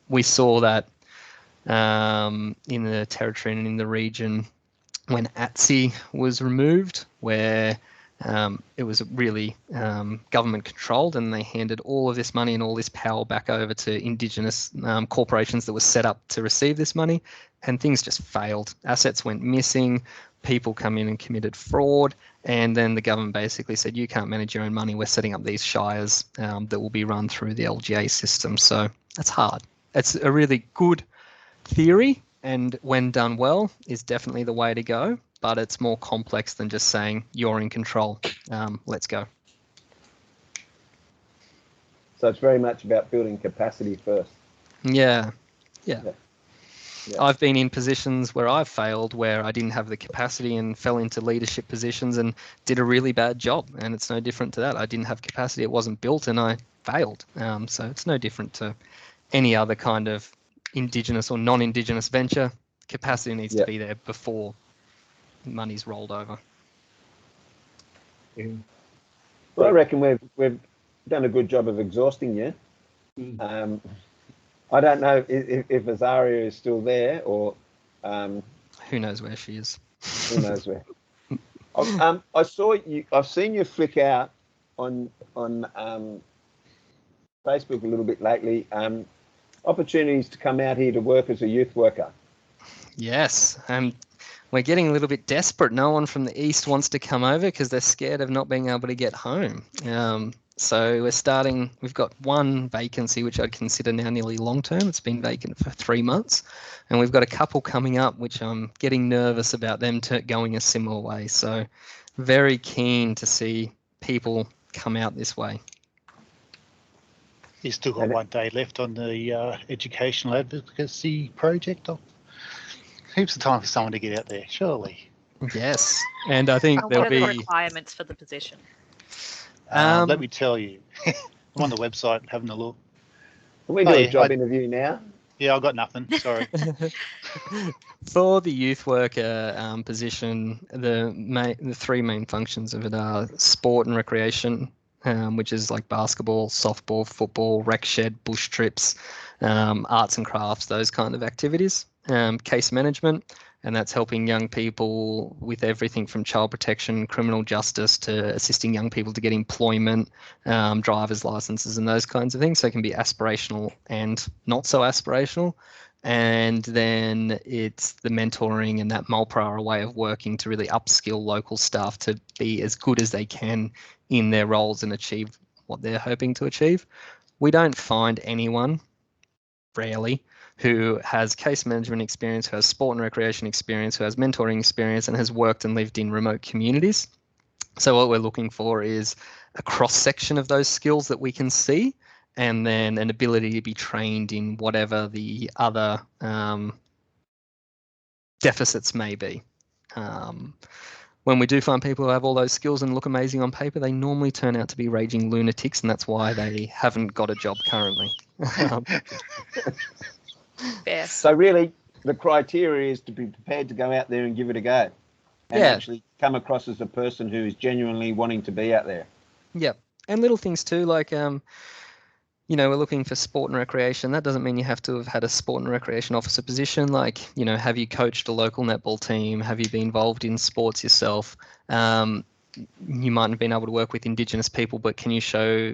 We saw that in the territory and in the region when ATSI was removed, where it was really government controlled, and they handed all of this money and all this power back over to Indigenous corporations that were set up to receive this money, and things just failed. Assets went missing, people come in and committed fraud, and then the government basically said, you can't manage your own money, we're setting up these shires that will be run through the LGA system. So that's hard. It's a really good theory, and when done well is definitely the way to go, but it's more complex than just saying you're in control, let's go. So it's very much about building capacity first. Yeah. Yeah. I've been in positions where I've failed, where I didn't have the capacity and fell into leadership positions and did a really bad job, and it's no different to that. I didn't have capacity, it wasn't built, and I failed. So it's no different to any other kind of Indigenous or non-Indigenous venture. Capacity needs to be there before money's rolled over. Yeah. Well, I reckon we've done a good job of exhausting you. I don't know if Azaria is still there, or who knows where she is. Who knows where. I saw you. I've seen you flick out on Facebook a little bit lately. Opportunities to come out here to work as a youth worker. Yes, we're getting a little bit desperate. No one from the east wants to come over because they're scared of not being able to get home. So we've got one vacancy, which I'd consider now nearly long-term. It's been vacant for 3 months. And we've got a couple coming up, which I'm getting nervous about them going a similar way. So very keen to see people come out this way. You still got 1 day left on the educational advocacy project. Heaps of time for someone to get out there, surely. Yes, and I think And there'll what are the be requirements for the position? Let me tell you. I'm on the website having a look. Can we do a job interview now? Yeah, I've got nothing. Sorry. For the youth worker position, the 3 main functions of it are sport and recreation, which is like basketball, softball, football, rec shed, bush trips, arts and crafts, those kind of activities. Case management, and that's helping young people with everything from child protection, criminal justice, to assisting young people to get employment, driver's licenses and those kinds of things. So it can be aspirational and not so aspirational. And then it's the mentoring and that multi-hour way of working to really upskill local staff to be as good as they can in their roles and achieve what they're hoping to achieve. We don't find anyone, rarely, who has case management experience, who has sport and recreation experience, who has mentoring experience, and has worked and lived in remote communities. So what we're looking for is a cross-section of those skills that we can see, and then an ability to be trained in whatever the other deficits may be. When we do find people who have all those skills and look amazing on paper, they normally turn out to be raging lunatics, and that's why they haven't got a job currently. Fair. So really, the criteria is to be prepared to go out there and give it a go, and actually come across as a person who is genuinely wanting to be out there. Yep, and little things too, like we're looking for sport and recreation. That doesn't mean you have to have had a sport and recreation officer position. Like, have you coached a local netball team? Have you been involved in sports yourself? You might have been able to work with Indigenous people, but can you show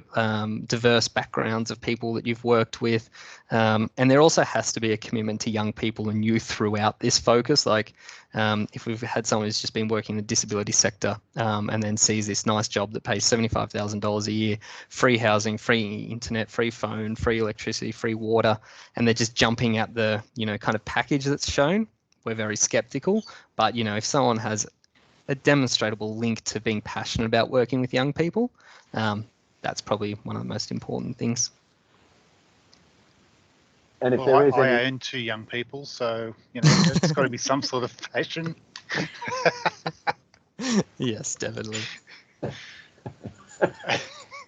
diverse backgrounds of people that you've worked with? And there also has to be a commitment to young people and youth throughout this focus. Like if we've had someone who's just been working in the disability sector and then sees this nice job that pays $75,000 a year, free housing, free internet, free phone, free electricity, free water, and they're just jumping at the, kind of package that's shown, we're very skeptical. But, if someone has a demonstrable link to being passionate about working with young people, that's probably one of the most important things. And if there is I own 2 young people, so it's got to be some sort of passion. Yes, definitely.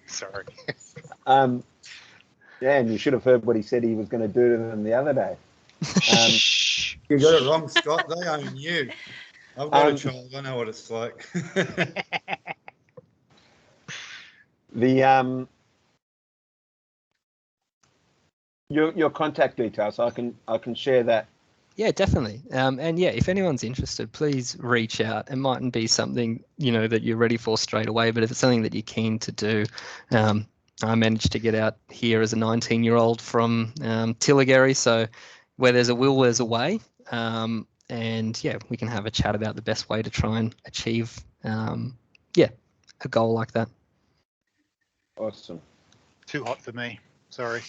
Sorry. Yeah, and you should have heard what he said he was going to do to them the other day. You got it wrong, Scott. They own you. I've got a child. I know what it's like. Your contact details, I can share that. Yeah, definitely. And yeah, if anyone's interested, please reach out. It mightn't be something that you're ready for straight away, but if it's something that you're keen to do, I managed to get out here as a 19-year-old from Tillagary, so where there's a will, there's a way. And yeah, we can have a chat about the best way to try and achieve, a goal like that. Awesome. Too hot for me. Sorry.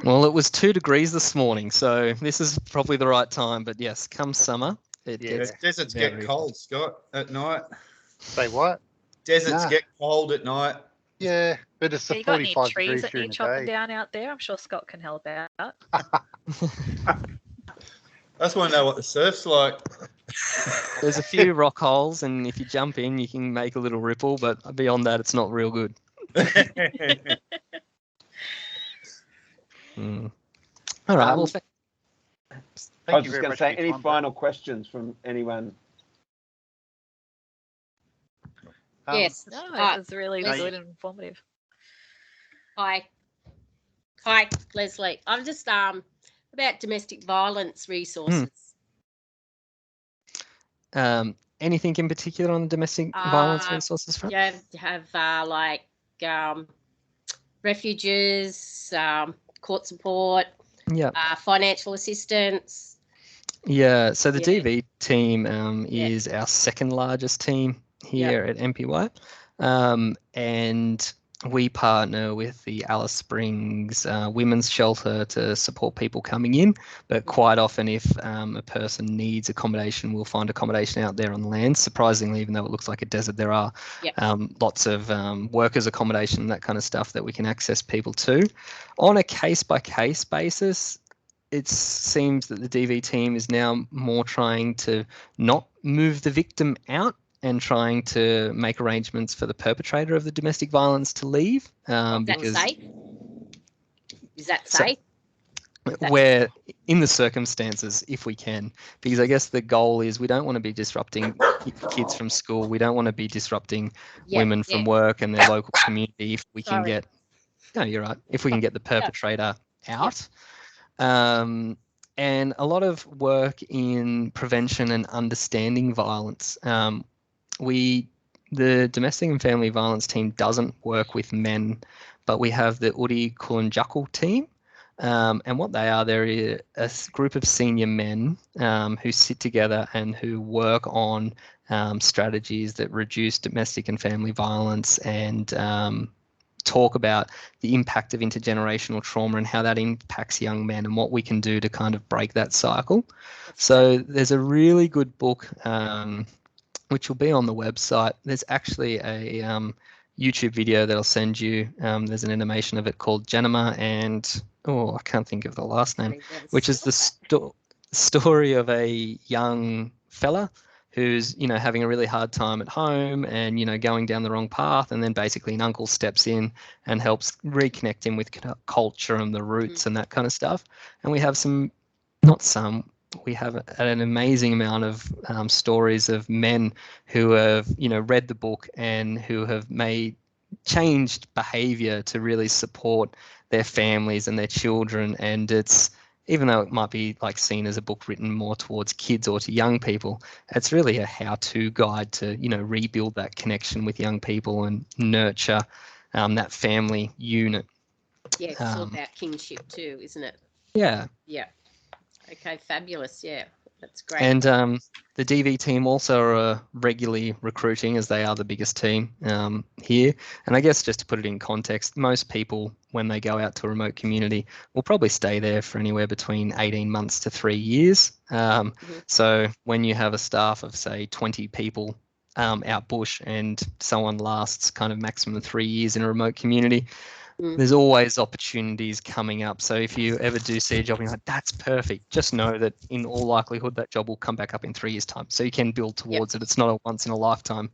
Well, it was 2 degrees this morning, so this is probably the right time. But yes, come summer, deserts get cold, Scott, at night. Say what? Deserts get cold at night. Yeah, but it's the 45 degrees during the day. You got any trees that need chopping down out there? I'm sure Scott can help out. I just want to know what the surf's like. There's a few rock holes, and if you jump in, you can make a little ripple, but beyond that, it's not real good. All right. Well, I was just going to say, any final questions from anyone? Yes. No, it was really good and informative. Hi, Leslie. I'm just about domestic violence resources. Anything in particular on the domestic violence resources front? You have like refuges, court support, financial assistance. Yeah, so the DV team is our second largest team here at NPY. And we partner with the Alice Springs Women's Shelter to support people coming in, but quite often if a person needs accommodation, we'll find accommodation out there on land. Surprisingly, even though it looks like a desert, there are lots of workers' accommodation, that kind of stuff that we can access people to. On a case-by-case basis, it seems that the DV team is now more trying to not move the victim out and trying to make arrangements for the perpetrator of the domestic violence to leave. Is that safe? Where in the circumstances, if we can, because I guess the goal is we don't want to be disrupting kids from school. We don't want to be disrupting women from work and their local community. If we can get, no, you're right. If we can get the perpetrator out. And a lot of work in prevention and understanding violence. The domestic and family violence team doesn't work with men, but we have the Uri Kulunjaku team. And what they are, they're a group of senior men who sit together and who work on strategies that reduce domestic and family violence and talk about the impact of intergenerational trauma and how that impacts young men and what we can do to kind of break that cycle. So there's a really good book which will be on the website. There's actually a YouTube video that I'll send you. There's an animation of it called Janama and, I can't think of the last name, which is the story of a young fella who's, having a really hard time at home and, going down the wrong path. And then basically an uncle steps in and helps reconnect him with culture and the roots and that kind of stuff. And we have we have an amazing amount of stories of men who have, read the book and who have changed behavior to really support their families and their children. And it's, even though it might be like seen as a book written more towards kids or to young people, it's really a how-to guide to, rebuild that connection with young people and nurture that family unit. Yeah, it's all about kinship too, isn't it? Yeah. Yeah. Okay, fabulous. Yeah, that's great. And the DV team also are regularly recruiting, as they are the biggest team here. And I guess just to put it in context, most people, when they go out to a remote community, will probably stay there for anywhere between 18 months to 3 years. So when you have a staff of, say, 20 people out bush and someone lasts kind of maximum 3 years in a remote community, there's always opportunities coming up. So if you ever do see a job and you're like, that's perfect, just know that in all likelihood that job will come back up in 3 years' time. So you can build towards it. It's not a once in a lifetime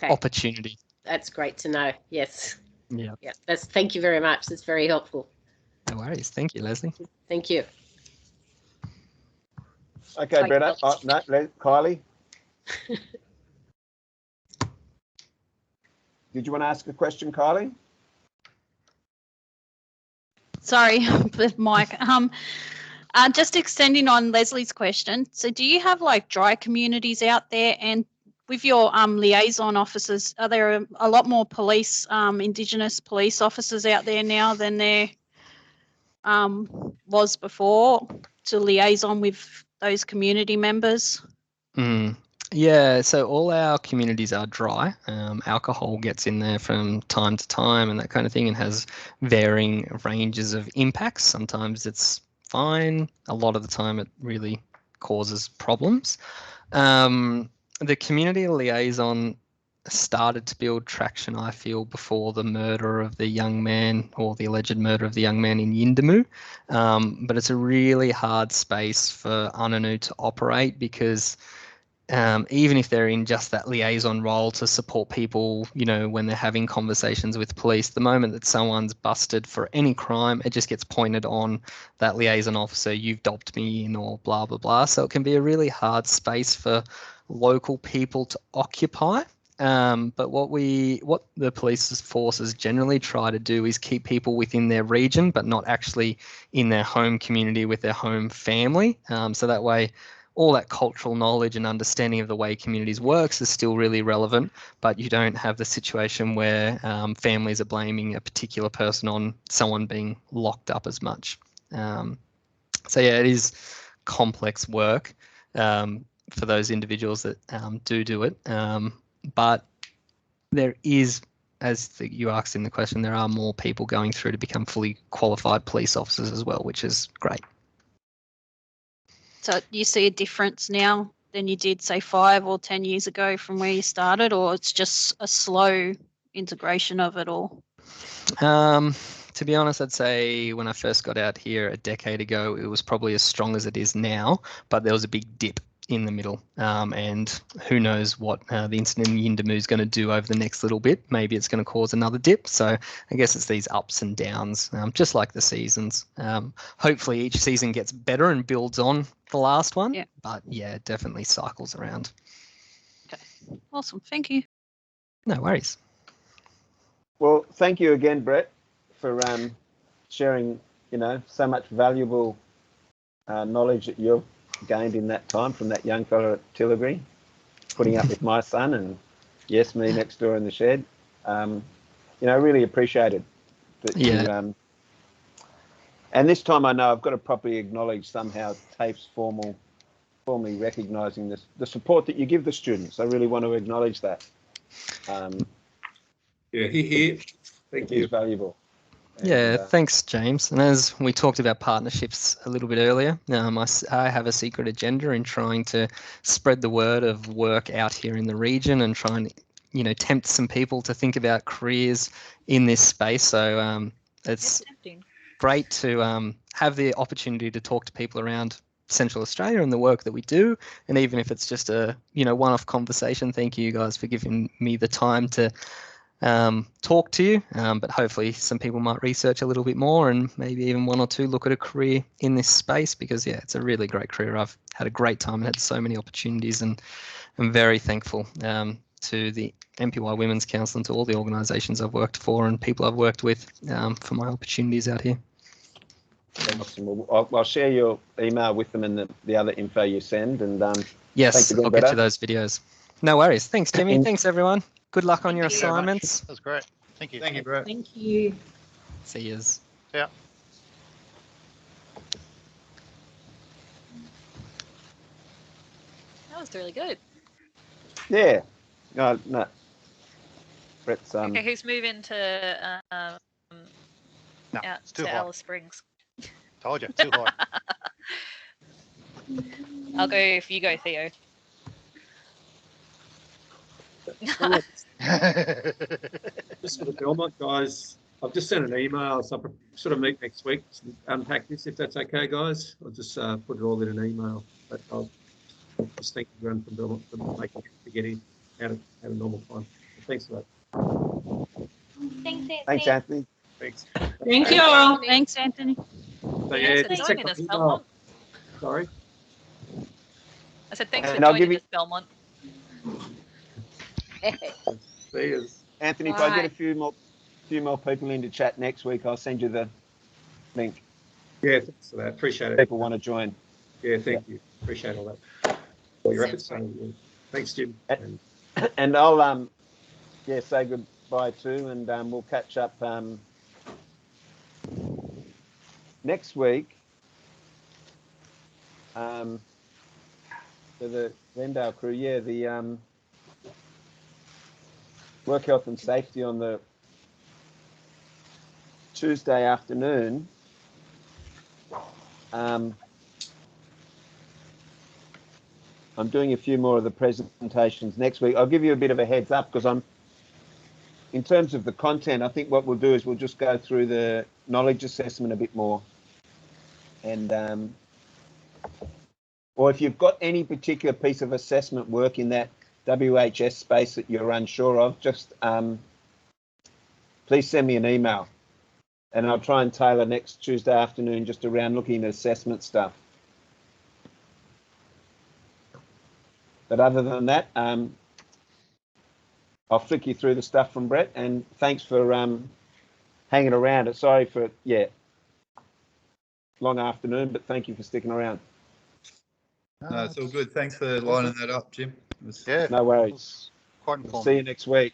opportunity. That's great to know. Yes. Yeah. Thank you very much. That's very helpful. No worries. Thank you, Leslie. Thank you. Okay, Brenda. No, Kylie. Did you want to ask a question, Kylie? Sorry, Mike. Just extending on Leslie's question. So do you have like dry communities out there, and with your liaison officers, are there a lot more police, Indigenous police officers out there now than there was before to liaison with those community members? Yeah, so all our communities are dry. Alcohol gets in there from time to time and that kind of thing, and has varying ranges of impacts. Sometimes it's fine. A lot of the time it really causes problems. The community liaison started to build traction, I feel, before the murder of the young man, or the alleged murder of the young man in Yindamu. But it's a really hard space for Ananu to operate, because even if they're in just that liaison role to support people, when they're having conversations with police, the moment that someone's busted for any crime, it just gets pointed on that liaison officer, you've dobbed me in, or blah, blah, blah. So it can be a really hard space for local people to occupy. But what the police forces generally try to do is keep people within their region, but not actually in their home community with their home family. So that way, all that cultural knowledge and understanding of the way communities works is still really relevant, but you don't have the situation where families are blaming a particular person on someone being locked up as much. So yeah, it is complex work for those individuals that do it, but there is as you asked in the question, there are more people going through to become fully qualified police officers as well, which is great. So you see a difference now than you did, say, 5 or 10 years ago from where you started, or it's just a slow integration of it all? To be honest, I'd say when I first got out here a decade ago, it was probably as strong as it is now, but there was a big dip in the middle. And who knows what the incident in Yindamu is going to do over the next little bit. Maybe it's going to cause another dip. So I guess it's these ups and downs, just like the seasons. Hopefully each season gets better and builds on the last one. Yeah. But yeah, it definitely cycles around. Okay, awesome. Thank you. No worries. Well, thank you again, Brett, for sharing, so much valuable knowledge that you've gained in that time from that young fella at Tilbury, putting up with my son and, yes, me next door in the shed. Really appreciated that you... and this time I know I've got to properly acknowledge somehow TAFE's formally recognising the support that you give the students. I really want to acknowledge that. Thank you. It's valuable. Yeah, thanks, James. And as we talked about partnerships a little bit earlier, I have a secret agenda in trying to spread the word of work out here in the region and try and, tempt some people to think about careers in this space. So it's great to have the opportunity to talk to people around Central Australia and the work that we do. And even if it's just a, one-off conversation, thank you guys for giving me the time to talk to you, but hopefully some people might research a little bit more and maybe even one or two look at a career in this space, because it's a really great career. I've had a great time and had so many opportunities, and I'm very thankful to the NPY Women's Council and to all the organisations I've worked for and people I've worked with for my opportunities out here. Awesome. Well, I'll share your email with them and the other info you send. And yes, I'll get you those videos. No worries. Thanks, Jimmy. Thanks, everyone. Good luck on your assignments. That was great. Thank you. Thank you, Brett. Thank you. See yous. Yeah. That was really good. Yeah. No. Brett's Okay, who's moving to out it's too to hot. Alice Springs? Told you, too hot. I'll go if you go, Theo. Just for the Belmont guys, I've just sent an email, so I'll sort of meet next week to unpack this, if that's okay, guys. I'll just put it all in an email. But I'll just thank everyone from Belmont for making it to get in at a normal time. Thanks for that. Thanks, Anthony. Thanks. Thank you all. Thanks, Anthony. So, Thanks for just joining check us, my email. Belmont. Sorry. I said thanks And for I'll joining give us, Belmont. See you. Anthony, if I get a few more people into chat next week, I'll send you the link. Yeah, thanks for that. Appreciate it. People want to join. Yeah, thank you. Appreciate all that. All your efforts. Thanks, Jim. And I'll say goodbye too, and we'll catch up next week. For the Glendale crew, the work health and safety on the Tuesday afternoon. I'm doing a few more of the presentations next week. I'll give you a bit of a heads up because in terms of the content, I think what we'll do is we'll just go through the knowledge assessment a bit more. And, or if you've got any particular piece of assessment work in that WHS space that you're unsure of, just please send me an email. And I'll try and tailor next Tuesday afternoon just around looking at assessment stuff. But other than that, I'll flick you through the stuff from Brett, and thanks for hanging around. Sorry for, long afternoon, but thank you for sticking around. No, it's all good. Thanks for lining that up, Jim. No worries. Quite informative. See you next week.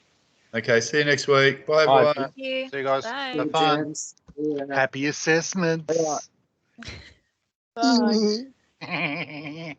Okay, see you next week. Bye, Bye. everyone. Thank you. See you guys. Bye. Have fun. Happy assessments. Bye.